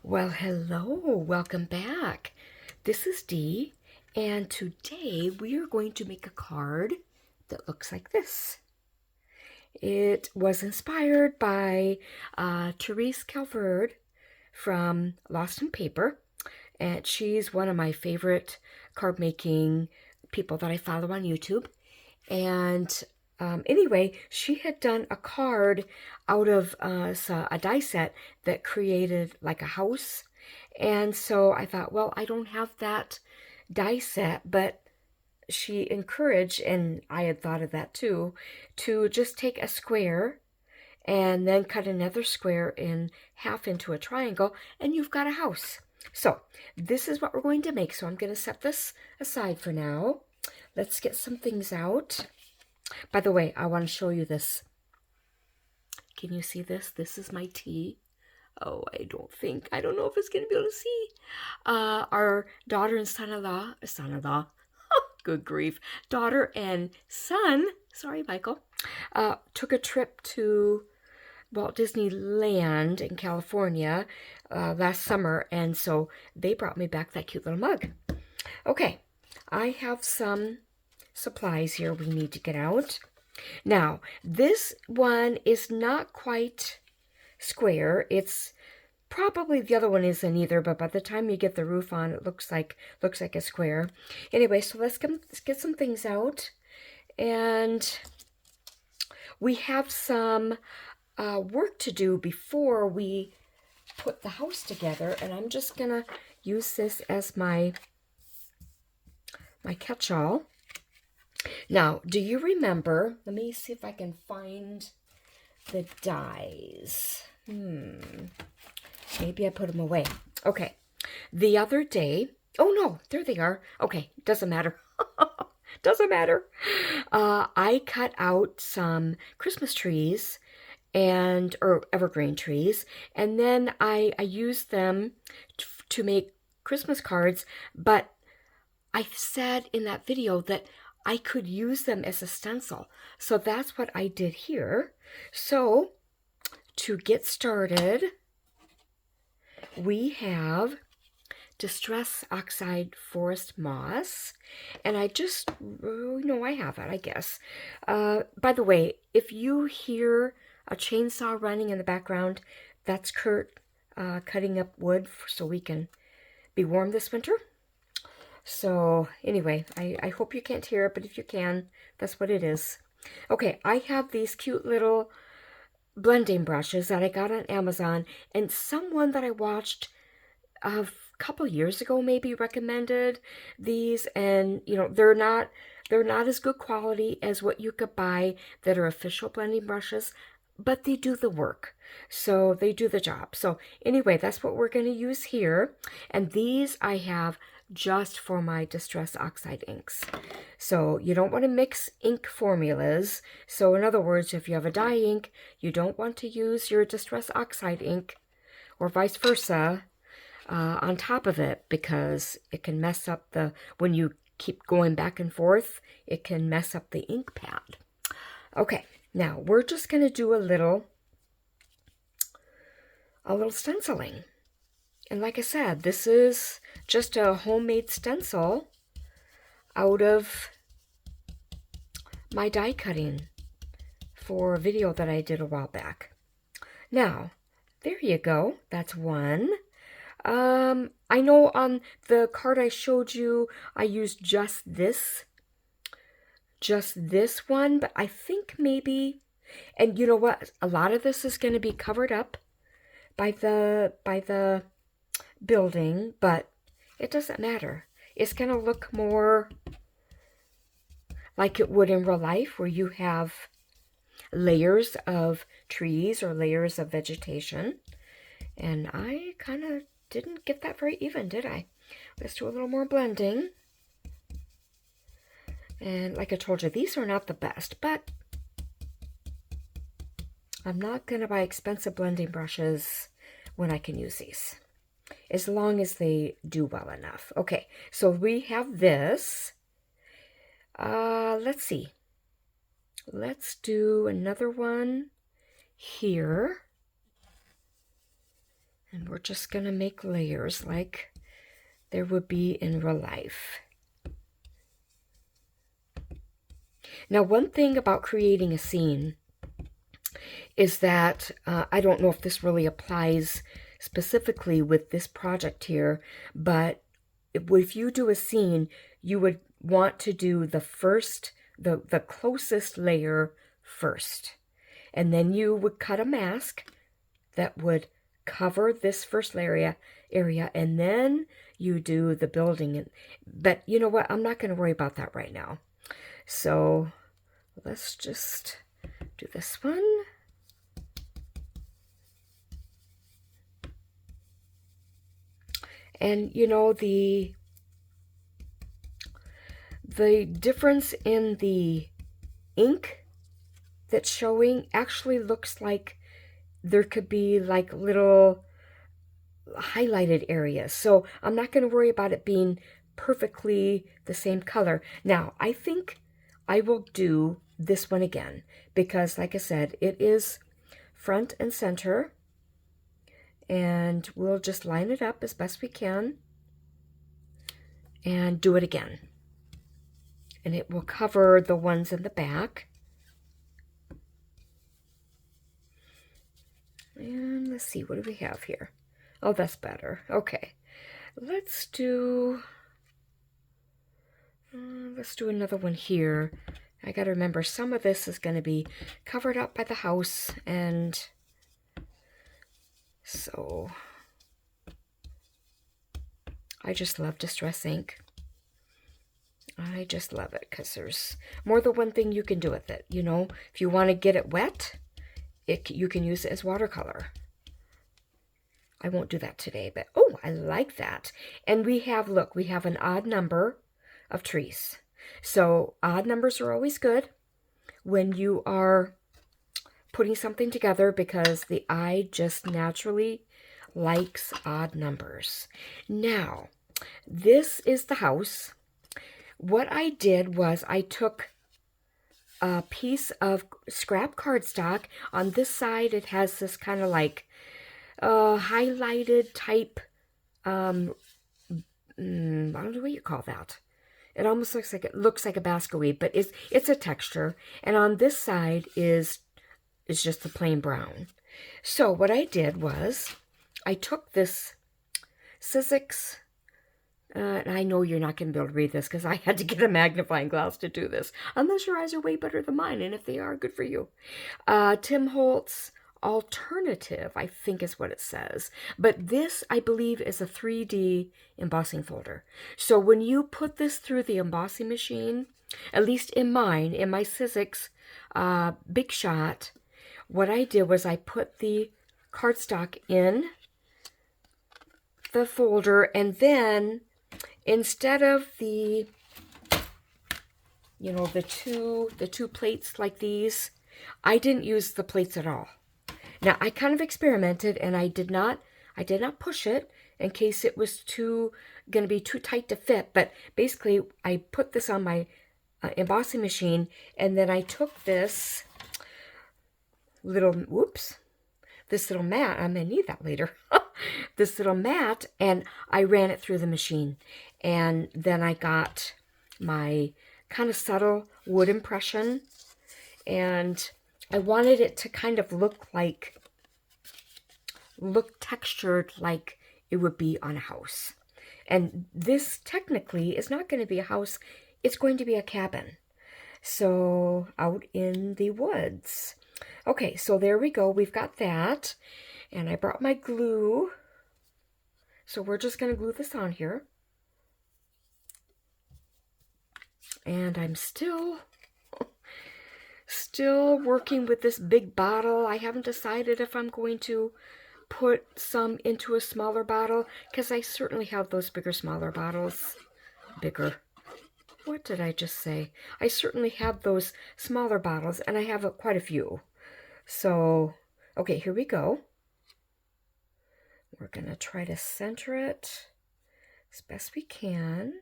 Well, hello, welcome back. This is Dee, and today we are going to make a card that looks like this. It was inspired by Therese Calvert from Lost in Paper, and she's one of my favorite card making people that I follow on YouTube. And anyway, she had done a card out of a die set that created like a house. And so I thought, well, I don't have that die set, but she encouraged, and I had thought of that too, to just take a square and then cut another square in half into a triangle, and you've got a house. So this is what we're going to make. So I'm going to set this aside for now. Let's get some things out. By the way, I want to show you this. Can you see this? This is my tea. Oh, I don't know if it's going to be able to see. Our daughter and son-in-law, good grief, daughter and son, sorry, Michael, took a trip to Walt Disneyland in California last summer, and so they brought me back that cute little mug. Okay, I have some supplies here we need to get out. Now, this one is not quite square. It's probably the other one isn't either, but by the time you get the roof on, it looks like a square. Anyway, so let's get some things out, and we have some work to do before we put the house together, and I'm just gonna use this as my catch-all. Now, do you remember, let me see if I can find the dies. Maybe I put them away. Okay, the other day, oh no, there they are. Okay, doesn't matter. Doesn't matter. I cut out some Christmas trees or evergreen trees, and then I used them to make Christmas cards, but I said in that video that I could use them as a stencil. So that's what I did here. So to get started, we have Distress Oxide Forest Moss. And I just, I have it, I guess. By the way, if you hear a chainsaw running in the background, that's Kurt cutting up wood so we can be warm this winter. So anyway, I hope you can't hear it, but if you can, that's what it is. Okay, I have these cute little blending brushes that I got on Amazon, and someone that I watched a couple years ago maybe recommended these, and they're not as good quality as what you could buy that are official blending brushes, but they do the work. So they do the job. So anyway, that's what we're going to use here. And these I have just for my Distress Oxide inks. So you don't want to mix ink formulas. So in other words, if you have a dye ink, you don't want to use your Distress Oxide ink or vice versa on top of it, because it can mess up when you keep going back and forth, it can mess up the ink pad. Okay, now we're just going to do a little stenciling. And like I said, this is just a homemade stencil out of my die cutting for a video that I did a while back. Now, there you go. That's one. I know on the card I showed you, I used just this one, but I think maybe, and you know what? A lot of this is going to be covered up by the building, but it doesn't matter. It's going to look more like it would in real life, where you have layers of trees or layers of vegetation. And I kind of didn't get that very even, did I? Let's do a little more blending. And like I told you, these are not the best, but I'm not going to buy expensive blending brushes when I can use these, as long as they do well enough. Okay, so we have this. Let's see. Let's do another one here. And we're just going to make layers like there would be in real life. Now, one thing about creating a scene is that I don't know if this really applies specifically with this project here, but if you do a scene, you would want to do the closest layer first. And then you would cut a mask that would cover this first area, and then you do the building. But you know what? I'm not going to worry about that right now. So let's just do this one. And you know, the difference in the ink that's showing actually looks like there could be like little highlighted areas. So I'm not going to worry about it being perfectly the same color. Now, I think I will do this one again because, like I said, it is front and center. And we'll just line it up as best we can and do it again. And it will cover the ones in the back. And let's see, what do we have here? Oh, that's better. Okay, let's do another one here. I got to remember some of this is going to be covered up by the house, and so I just love Distress ink. I just love it because there's more than one thing you can do with it. You know, if you want to get it wet, you can use it as watercolor. I won't do that today, but oh, I like that. And we have, look, we have an odd number of trees. So odd numbers are always good when you are putting something together because the eye just naturally likes odd numbers. Now, this is the house. What I did was I took a piece of scrap cardstock. On this side, it has this kind of like highlighted type, I don't know what you call that. It almost looks like a basket weave, but it's a texture. And on this side is just the plain brown. So what I did was I took this Sizzix, and I know you're not going to be able to read this because I had to get a magnifying glass to do this, unless your eyes are way better than mine, and if they are, good for you. Tim Holtz Alternative, I think is what it says. But this, I believe, is a 3D embossing folder. So when you put this through the embossing machine, at least in mine, in my Sizzix Big Shot, what I did was I put the cardstock in the folder, and then instead of the, you know, the two plates like these, I didn't use the plates at all. Now, I kind of experimented, and I did not push it in case it was going to be too tight to fit. But basically, I put this on my embossing machine, and then I took this little, this little mat, I'm going to need that later, this little mat, and I ran it through the machine. And then I got my kind of subtle wood impression, and I wanted it to kind of look textured like it would be on a house. And this technically is not going to be a house, it's going to be a cabin. So out in the woods. Okay, so there we go, we've got that. And I brought my glue. So we're just going to glue this on here. And I'm still working with this big bottle. I haven't decided if I'm going to put some into a smaller bottle, because I certainly have those smaller bottles. What did I just say? I certainly have those smaller bottles, and I have quite a few. So, okay, here we go. We're going to try to center it as best we can.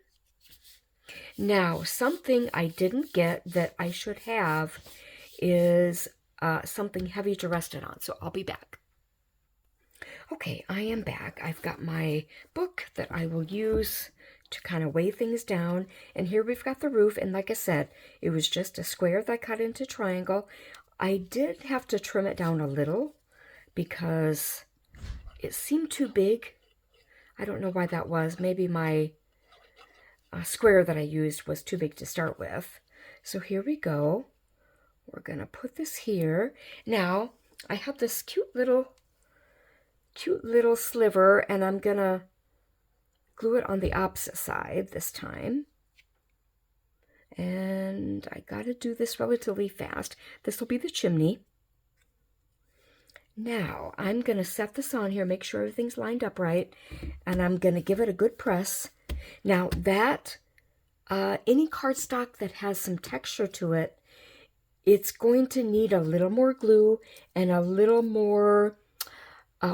Now, something I didn't get that I should have is something heavy to rest it on. So I'll be back. Okay, I am back. I've got my book that I will use to kind of weigh things down. And here we've got the roof. And like I said, it was just a square that I cut into triangle. I did have to trim it down a little because it seemed too big. I don't know why that was. Maybe my square that I used was too big to start with. So here we go. We're going to put this here. Now, I have this cute little sliver, and I'm going to glue it on the opposite side this time. And I got to do this relatively fast. This will be the chimney. Now, I'm going to set this on here, make sure everything's lined up right, and I'm going to give it a good press. Now, that, any cardstock that has some texture to it, it's going to need a little more glue and a little more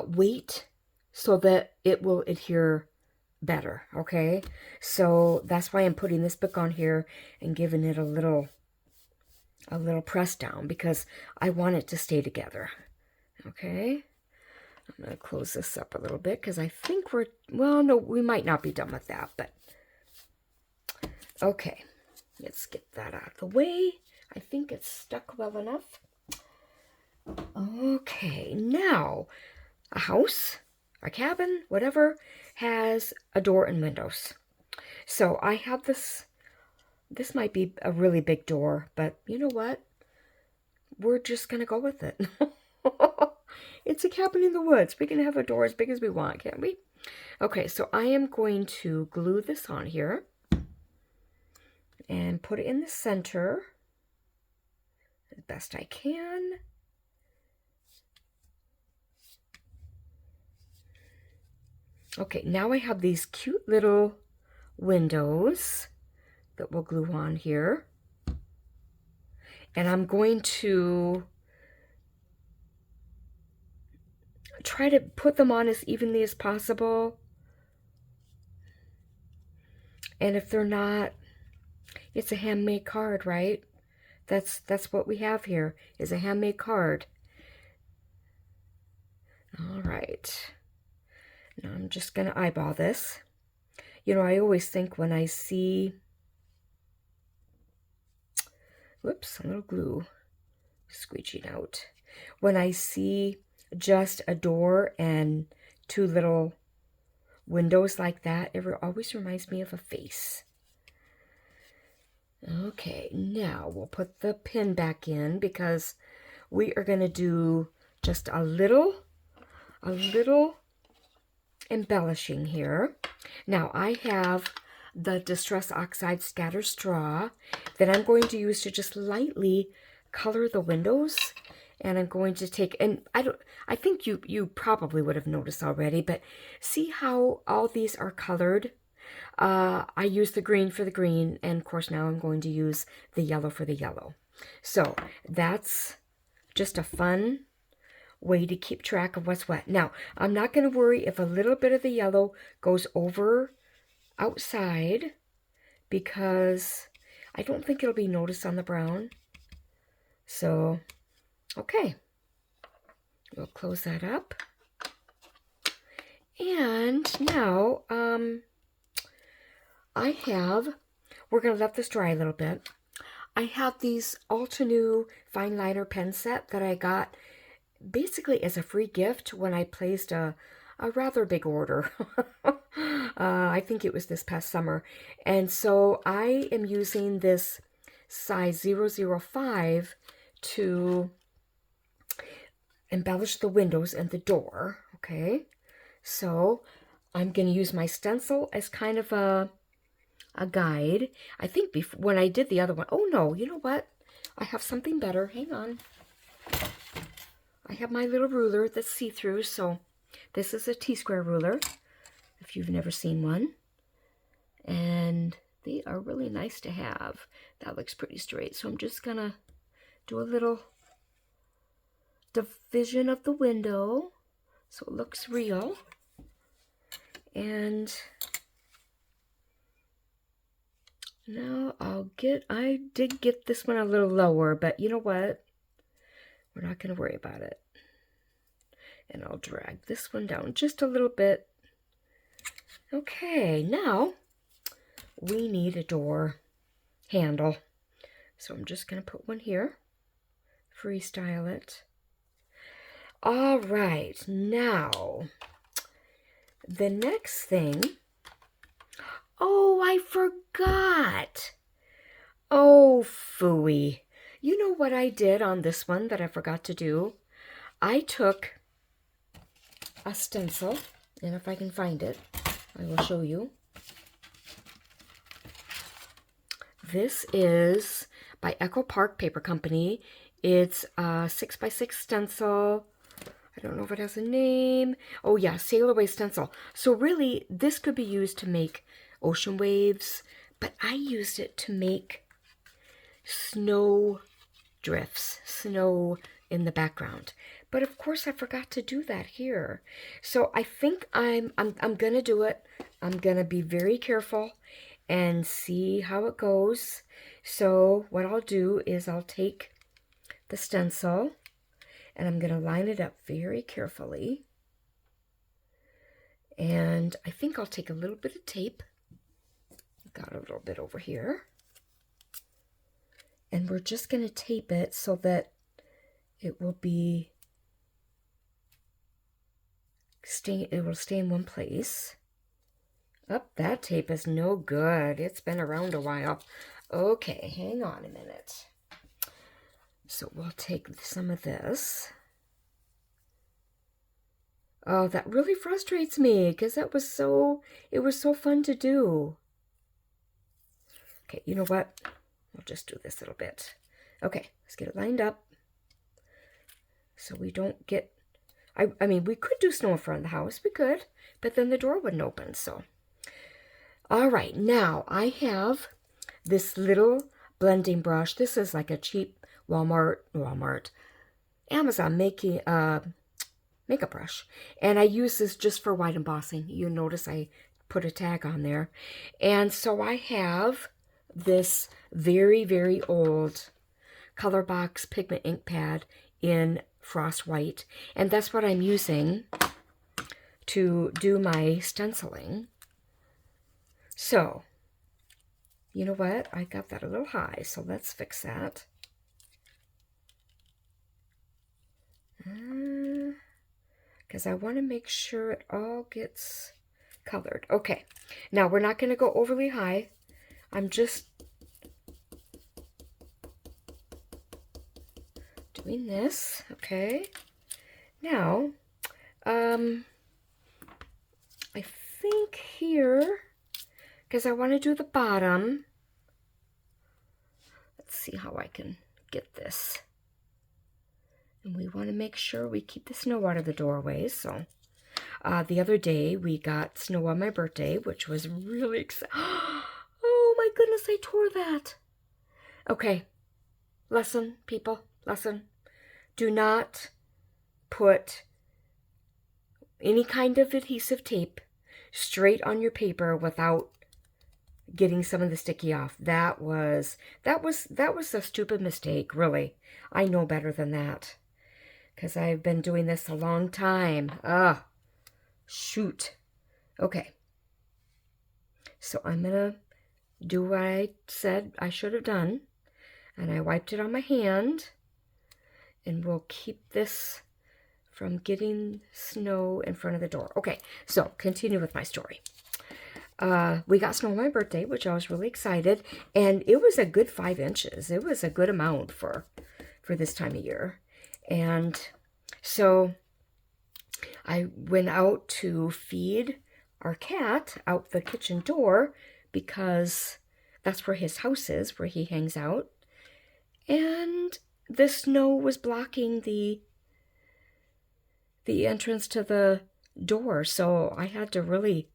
weight so that it will adhere better, okay? So that's why I'm putting this book on here and giving it a little press down, because I want it to stay together. Okay, I'm going to close this up a little bit because I think we're, well, no, we might not be done with that, but okay, let's get that out of the way. I think it's stuck well enough. Okay, now a house, a cabin, whatever, has a door and windows. So I have this might be a really big door, but you know what? We're just going to go with it. It's a cabin in the woods. We can have a door as big as we want, can't we? Okay, so I am going to glue this on here and put it in the center as best I can. Okay, now I have these cute little windows that we'll glue on here. And I'm going to try to put them on as evenly as possible. And if they're not, it's a handmade card, right? That's what we have here, is a handmade card. All right. Now I'm just going to eyeball this. You know, I always think when I see, whoops, a little glue squeegeing out. When I see just a door and two little windows like that, it always reminds me of a face. Okay, now we'll put the pin back in because we are going to do just a little embellishing here. Now I have the Distress Oxide Scatter Straw that I'm going to use to just lightly color the windows. And I'm going to take, and I think you probably would have noticed already, but see how all these are colored? I use the green for the green, and of course now I'm going to use the yellow for the yellow. So that's just a fun way to keep track of what's what. Now, I'm not going to worry if a little bit of the yellow goes over outside, because I don't think it'll be noticed on the brown. So, okay, we'll close that up. And now, we're going to let this dry a little bit. I have these Altenew fine liner pen set that I got basically as a free gift when I placed a rather big order. I think it was this past summer. And so I am using this size 005 to embellish the windows and the door. Okay, so I'm going to use my stencil as kind of a guide. I think when I did the other one, oh no, you know what? I have something better. Hang on. I have my little ruler that's see-through, so this is a T-square ruler, if you've never seen one. And they are really nice to have. That looks pretty straight, so I'm just going to do a little division of the window so it looks real. And now I did get this one a little lower, but you know what? We're not going to worry about it. And I'll drag this one down just a little bit. Okay, now we need a door handle. So I'm just going to put one here, freestyle it. All right, now the next thing, oh, I forgot. Oh, phooey. You know what I did on this one that I forgot to do? I took a stencil, and if I can find it, I will show you. This is by Echo Park Paper Company. It's a 6x6 stencil. I don't know if it has a name. Oh yeah, Sail Away stencil. So really, this could be used to make ocean waves, but I used it to make snow drifts, snow in the background. But of course, I forgot to do that here. So I think I'm gonna do it. I'm gonna be very careful and see how it goes. So what I'll do is I'll take the stencil and I'm gonna line it up very carefully. And I think I'll take a little bit of tape. Got a little bit over here. And we're just gonna tape it so that it will be it will stay in one place. Oh, that tape is no good. It's been around a while. Okay, hang on a minute. So we'll take some of this. Oh, that really frustrates me because it was so fun to do. Okay, you know what? We'll just do this little bit. Okay, let's get it lined up so we don't get, I mean, we could do snow in front of the house. We could, but then the door wouldn't open, so. All right, now I have this little blending brush. This is like a cheap Amazon makeup brush. And I use this just for white embossing. You notice I put a tag on there. And so I have this very, very old Colorbox pigment ink pad in frost white. And that's what I'm using to do my stenciling. So, you know what? I got that a little high, so let's fix that. Because I want to make sure it all gets colored. Okay, now we're not going to go overly high. I'm just doing this, okay? Now, I think here, because I want to do the bottom, let's see how I can get this. And we want to make sure we keep the snow out of the doorways. So the other day we got snow on my birthday, which was really exciting. Oh my goodness, I tore that. Okay, lesson, people, lesson. Do not put any kind of adhesive tape straight on your paper without getting some of the sticky off. That was a stupid mistake, really. I know better than that, because I've been doing this a long time. Shoot. Okay. So I'm going to do what I said I should have done. And I wiped it on my hand. And we'll keep this from getting snow in front of the door. Okay, so continue with my story. We got snow on my birthday, which I was really excited. And it was a good 5 inches. It was a good amount for this time of year. And so I went out to feed our cat out the kitchen door because that's where his house is, where he hangs out. And the snow was blocking the entrance to the door, so I had to really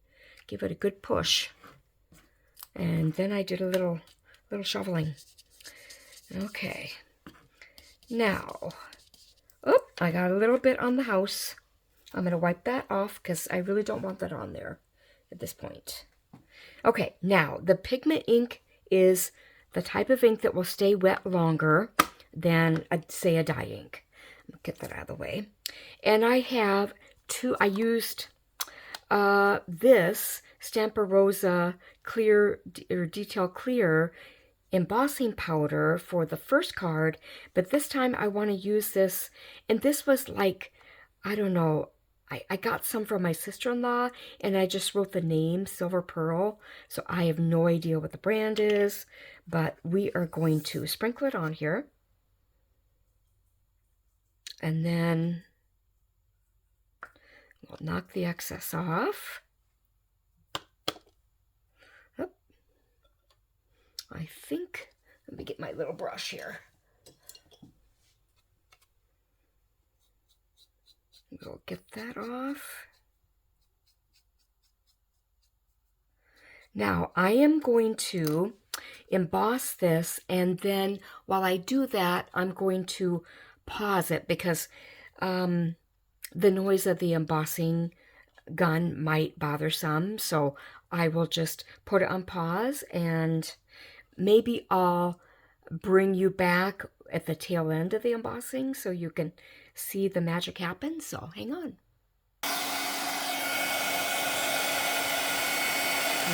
give it a good push. And then I did a little shoveling. Okay. Now, I got a little bit on the house. I'm going to wipe that off because I really don't want that on there at this point. Okay, now the pigment ink is the type of ink that will stay wet longer than, say, a dye ink. Get that out of the way. And I have I used this Stampa Rosa clear or detail clear embossing powder for the first card, but this time I want to use this, and this was like, I don't know, I got some from my sister-in-law, and I just wrote the name Silver Pearl, so I have no idea what the brand is, but we are going to sprinkle it on here, and then we'll knock the excess off. I think, let me get my little brush here. We'll get that off. Now I am going to emboss this, and then while I do that, I'm going to pause it because the noise of the embossing gun might bother some. So I will just put it on pause, and maybe I'll bring you back at the tail end of the embossing so you can see the magic happen. So hang on.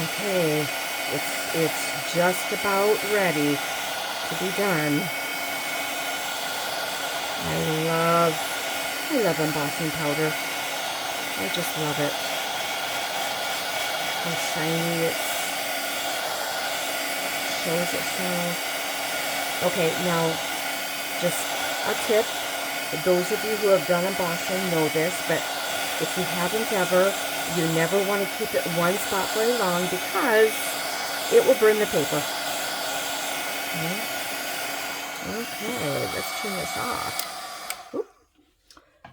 Okay, it's just about ready to be done. I love embossing powder. I just love it. How shiny it shows itself. Okay, now just a tip. Those of you who have done embossing know this, but if you haven't ever, you never want to keep it in one spot very long because it will burn the paper. Okay, let's turn this off. Oop.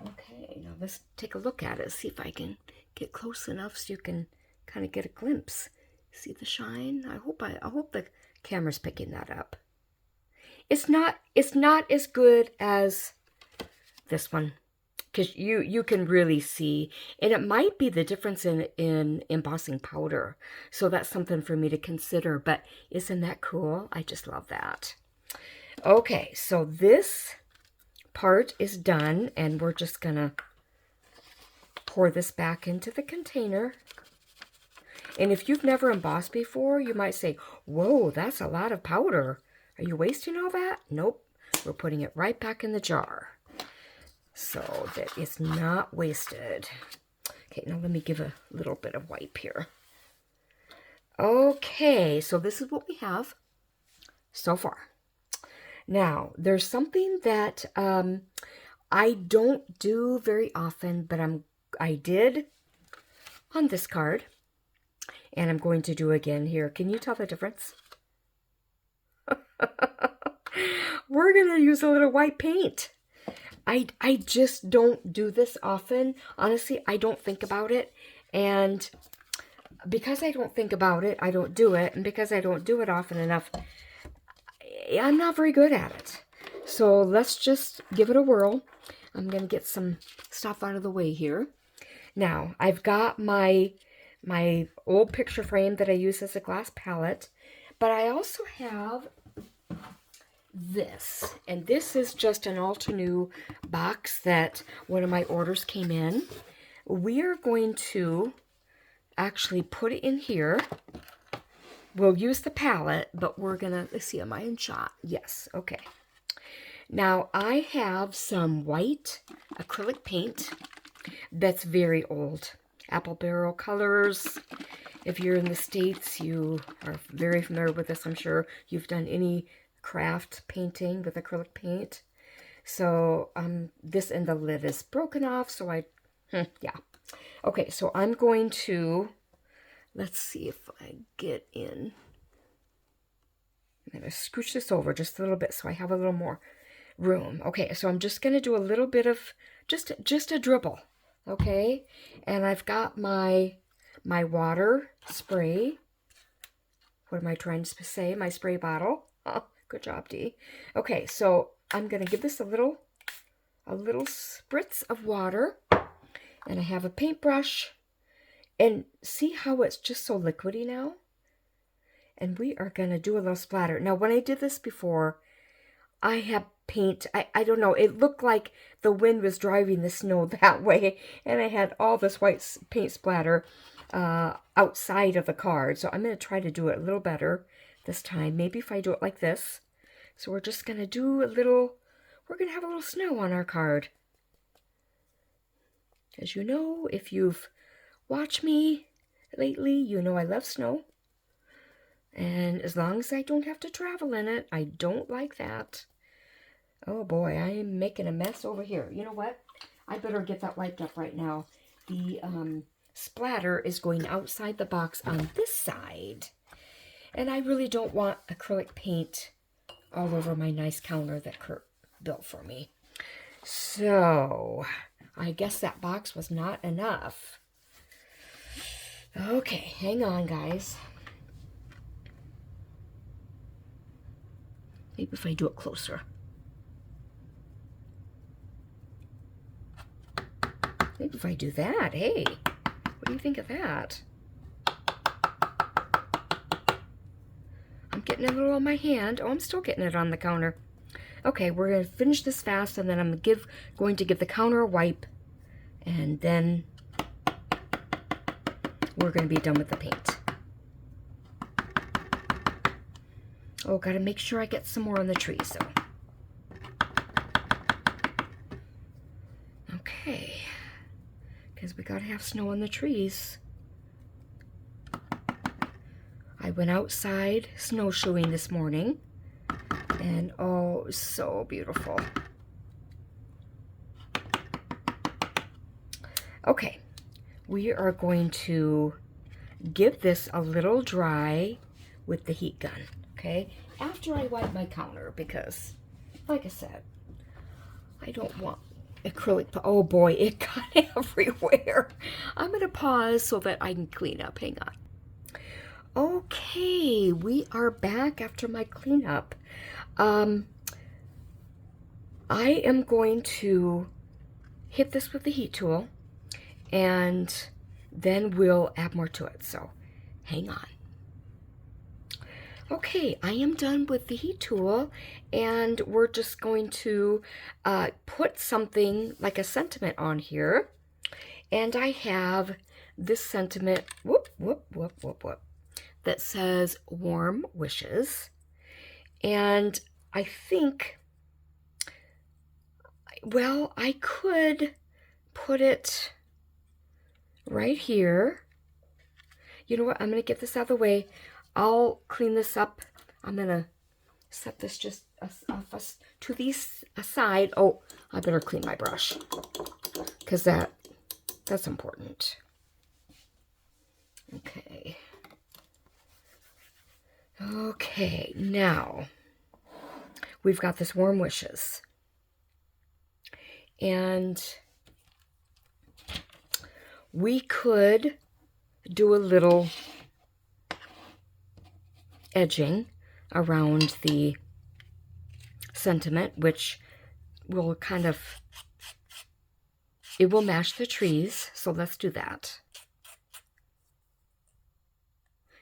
Okay, now let's take a look at it, see if I can get close enough so you can kind of get a glimpse. See the shine? I hope the camera's picking that up. It's not as good as this one, because you can really see, and it might be the difference in embossing powder, so that's something for me to consider. But isn't that cool? I just love that. Okay, so this part is done, and we're just gonna pour this back into the container. And if you've never embossed before, you might say, whoa, that's a lot of powder. Are you wasting all that? Nope, we're putting it right back in the jar so that it's not wasted. Okay, now let me give a little bit of wipe here. Okay, so this is what we have so far. Now, there's something that I don't do very often, but I did on this card, and I'm going to do again here. Can you tell the difference? We're going to use a little white paint. I just don't do this often. Honestly, I don't think about it. And because I don't think about it, I don't do it. And because I don't do it often enough, I'm not very good at it. So let's just give it a whirl. I'm going to get some stuff out of the way here. Now, I've got my old picture frame that I use as a glass palette. But I also have this, and this is just an Altenew box that one of my orders came in. We are going to actually put it in here. We'll use the palette, but we're gonna, let's see, am I in shot? Yes, okay. Now I have some white acrylic paint that's very old. Apple Barrel Colors. If you're in the States, you are very familiar with this. I'm sure you've done any craft painting with acrylic paint. So this, and the lid is broken off, so yeah. Okay, so I'm going to, let's see if I get in. I'm going to scooch this over just a little bit so I have a little more room. Okay, so I'm just going to do a little bit of, just a dribble, okay? And I've got my water spray. What am I trying to say? My spray bottle. Oh, good job, Dee. Okay, so I'm going to give this a little spritz of water. And I have a paintbrush. And see how it's just so liquidy now? And we are going to do a little splatter. Now, when I did this before, I have paint. I don't know. It looked like the wind was driving the snow that way. And I had all this white paint splatter outside of the card. So I'm going to try to do it a little better this time. Maybe if I do it like this. So we're just going to do a little, we're going to have a little snow on our card. As you know, if you've watched me lately, you know I love snow. And as long as I don't have to travel in it, I don't like that. Oh boy, I am making a mess over here. You know what? I better get that wiped up right now. The splatter is going outside the box on this side. And I really don't want acrylic paint all over my nice counter that Kurt built for me. So, I guess that box was not enough. Okay, hang on, guys. Maybe if I do it closer. Maybe if I do that, hey, what do you think of that? I'm getting a little on my hand. Oh, I'm still getting it on the counter. Okay, we're going to finish this fast, and then I'm going to give the counter a wipe, and then we're going to be done with the paint. Oh, got to make sure I get some more on the trees, though. Okay, because we got to have snow on the trees. I went outside snowshoeing this morning, and oh, it was so beautiful. Okay, we are going to give this a little dry with the heat gun, okay? After I wipe my counter, because, like I said, I don't want acrylic. Oh boy, it got everywhere. I'm going to pause so that I can clean up. Hang on. Okay, we are back after my cleanup. I am going to hit this with the heat tool, and then we'll add more to it, so hang on. Okay, I am done with the heat tool, and we're just going to put something like a sentiment on here. And I have this sentiment, that says warm wishes. And I think, well, I could put it right here. You know what? I'm going to get this out of the way. I'll clean this up. I'm going to set this just to the side. Oh, I better clean my brush because that's important. Okay. Okay, now we've got this warm wishes. And we could do a little edging around the sentiment, which will kind of, it will match the trees, so let's do that.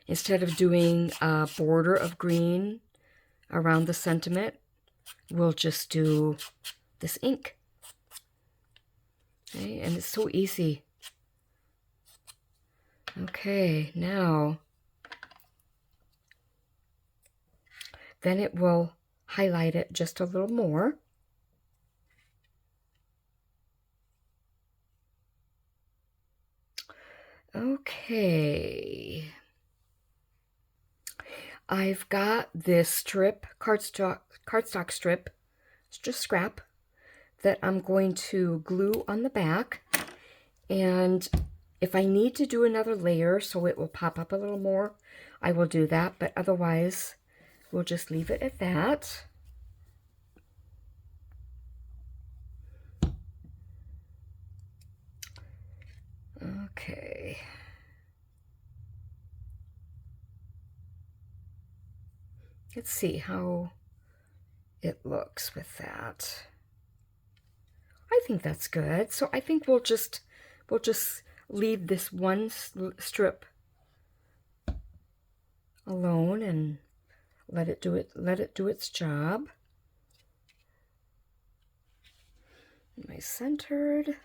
Instead of doing a border of green around the sentiment, we'll just do this ink. Okay, and it's so easy. Okay, now, then it will highlight it just a little more. Okay. I've got this strip, cardstock strip, it's just scrap, that I'm going to glue on the back. And if I need to do another layer so it will pop up a little more, I will do that. But otherwise, we'll just leave it at that. Okay. Let's see how it looks with that. I think that's good. So I think we'll just leave this one strip alone and let it do its job. Am I centered?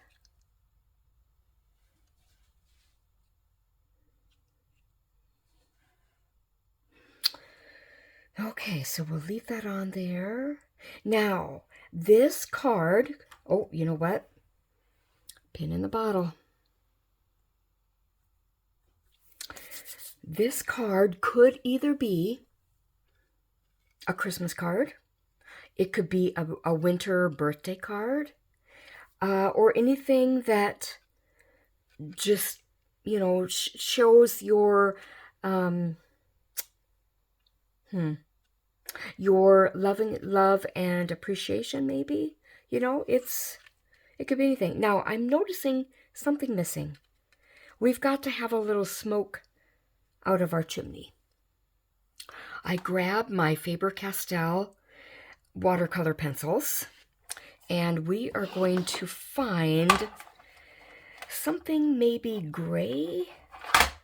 Okay, so we'll leave that on there. Now, this card, oh, you know what? Pin in the bottle. This card could either be a Christmas card, it could be a winter birthday card, or anything that just, you know, shows your your love and appreciation, maybe. You know, it could be anything. Now, I'm noticing something missing. We've got to have a little smoke out of our chimney. I grabbed my Faber Castell watercolor pencils, and we are going to find something maybe gray.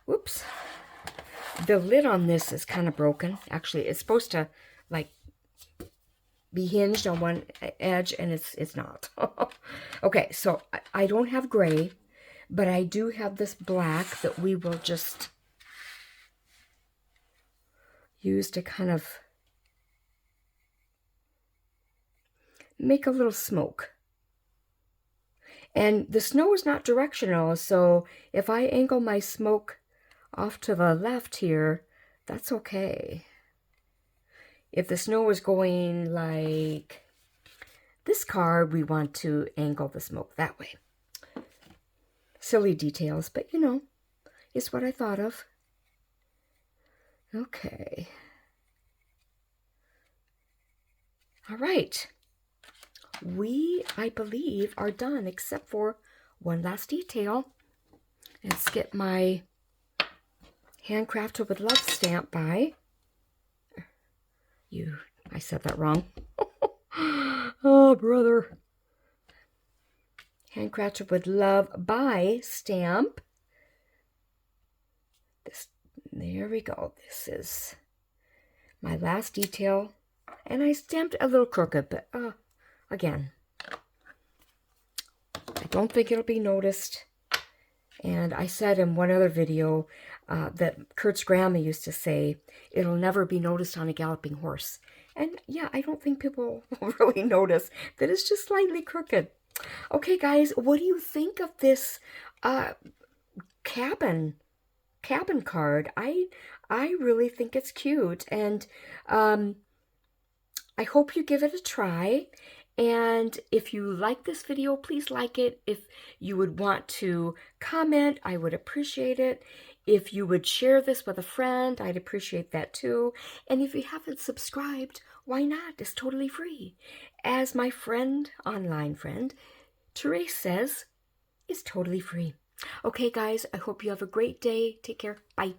Whoops. The lid on this is kind of broken. Actually, it's supposed to like be hinged on one edge, and it's not. Okay, so I don't have gray, but I do have this black that we will just use to kind of make a little smoke. And the snow is not directional, so if I angle my smoke off to the left here, that's okay. If the snow is going like this card, we want to angle the smoke that way. Silly details, but you know, it's what I thought of. Okay. All right. We, I believe, are done except for one last detail. Let's get my Handcrafted with Love stamp by you. I said that wrong. Oh, brother. Handcrafted with Love by stamp. There we go. This is my last detail. And I stamped a little crooked, but again, I don't think it'll be noticed. And I said in one other video that Kurt's grandma used to say, it'll never be noticed on a galloping horse. And yeah, I don't think people will really notice that it's just slightly crooked. Okay, guys, what do you think of this cabin card? I really think it's cute, and I hope you give it a try. And if you like this video, please like it. If you would want to comment, I would appreciate it. If you would share this with a friend, I'd appreciate that too. And if you haven't subscribed, why not? It's totally free. As my friend, online friend, Therese says, it's totally free. Okay, guys, I hope you have a great day. Take care. Bye.